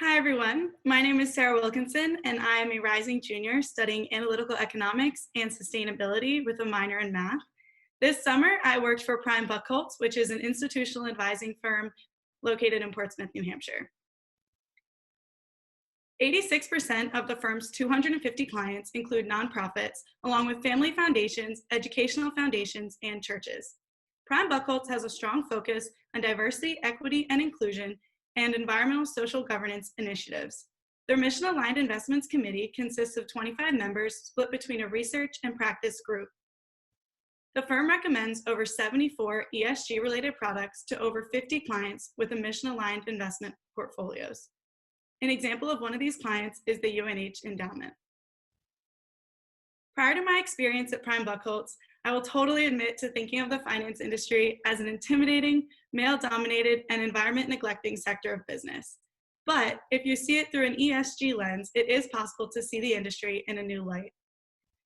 Hi, everyone. My name is Sarah Wilkinson, and I am a rising junior studying analytical economics and sustainability with a minor in math. This summer, I worked for Prime Buchholz, which is an institutional advising firm located in Portsmouth, New Hampshire. 86% of the firm's 250 clients include nonprofits, along with family foundations, educational foundations, and churches. Prime Buchholz has a strong focus on diversity, equity, and inclusion, and environmental social governance initiatives. Their mission-aligned investments committee consists of 25 members split between a research and practice group. The firm recommends over 74 ESG-related products to over 50 clients with a mission-aligned investment portfolios. An example of one of these clients is the UNH Endowment. Prior to my experience at Prime Buchholz, I will totally admit to thinking of the finance industry as an intimidating, male-dominated, and environment-neglecting sector of business. But if you see it through an ESG lens, it is possible to see the industry in a new light.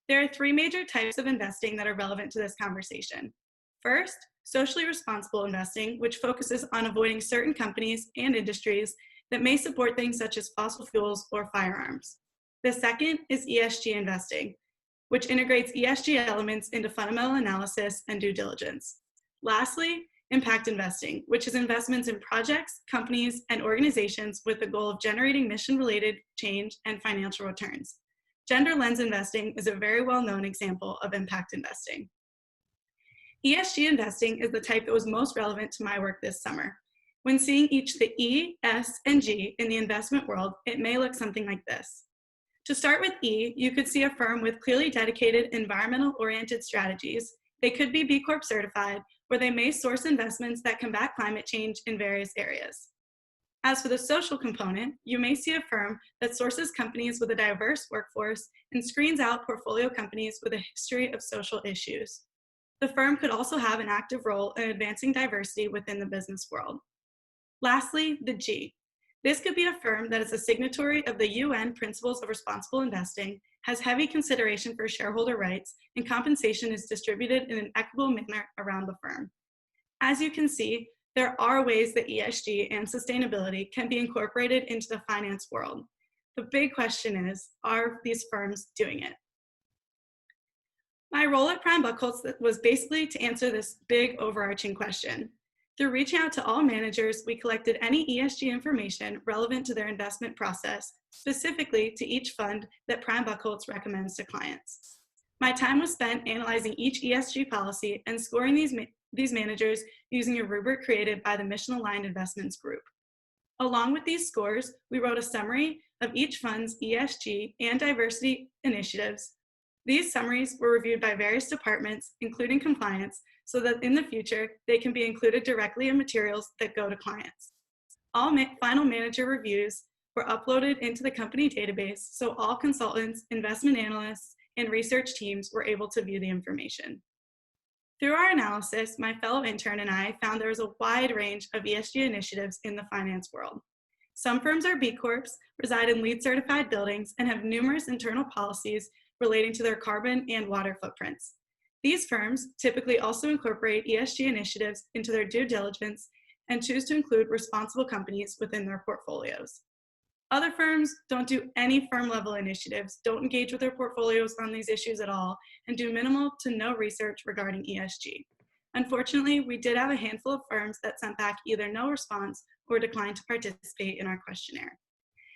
There are three major types of investing that are relevant to this conversation. First, socially responsible investing, which focuses on avoiding certain companies and industries that may support things such as fossil fuels or firearms. The second is ESG investing, which integrates ESG elements into fundamental analysis and due diligence. Lastly, impact investing, which is investments in projects, companies, and organizations with the goal of generating mission-related change and financial returns. Gender lens investing is a very well-known example of impact investing. ESG investing is the type that was most relevant to my work this summer. When seeing each the E, S, and G in the investment world, it may look something like this. To start with E, you could see a firm with clearly dedicated environmental-oriented strategies. They could be B Corp certified, where they may source investments that combat climate change in various areas. As for the social component, you may see a firm that sources companies with a diverse workforce and screens out portfolio companies with a history of social issues. The firm could also have an active role in advancing diversity within the business world. Lastly, the G. This could be a firm that is a signatory of the UN Principles of Responsible Investing, has heavy consideration for shareholder rights, and compensation is distributed in an equitable manner around the firm. As you can see, there are ways that ESG and sustainability can be incorporated into the finance world. The big question is, are these firms doing it? My role at Prime Buchholz was basically to answer this big overarching question. Through reaching out to all managers, we collected any ESG information relevant to their investment process, specifically to each fund that Prime Buchholz recommends to clients. My time was spent analyzing each ESG policy and scoring these managers using a rubric created by the Mission Aligned Investments Group. Along with these scores, we wrote a summary of each fund's ESG and diversity initiatives. These summaries were reviewed by various departments, including compliance, so that in the future, they can be included directly in materials that go to clients. All final manager reviews were uploaded into the company database, so all consultants, investment analysts, and research teams were able to view the information. Through our analysis, my fellow intern and I found there was a wide range of ESG initiatives in the finance world. Some firms are B Corps, reside in LEED certified buildings, and have numerous internal policies relating to their carbon and water footprints. These firms typically also incorporate ESG initiatives into their due diligence and choose to include responsible companies within their portfolios. Other firms don't do any firm-level initiatives, don't engage with their portfolios on these issues at all, and do minimal to no research regarding ESG. Unfortunately, we did have a handful of firms that sent back either no response or declined to participate in our questionnaire.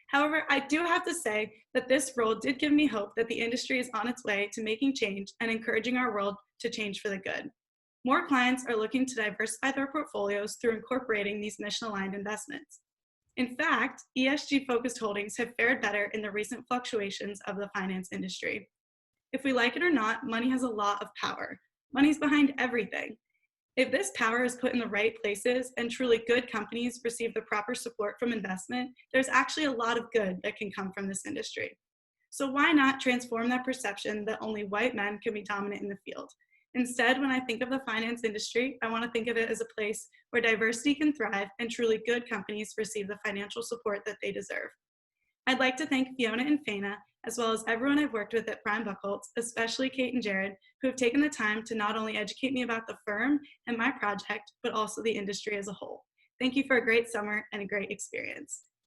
However, I do have to say that this role did give me hope that the industry is on its way to making change and encouraging our world to change for the good. More clients are looking to diversify their portfolios through incorporating these mission-aligned investments. In fact, ESG-focused holdings have fared better in the recent fluctuations of the finance industry. If we like it or not, money has a lot of power. Money's behind everything. If this power is put in the right places and truly good companies receive the proper support from investment, there's actually a lot of good that can come from this industry. So why not transform that perception that only white men can be dominant in the field? Instead, when I think of the finance industry, I want to think of it as a place where diversity can thrive and truly good companies receive the financial support that they deserve. I'd like to thank Fiona and Faina, as well as everyone I've worked with at Prime Buchholz, especially Kate and Jared, who have taken the time to not only educate me about the firm and my project, but also the industry as a whole. Thank you for a great summer and a great experience.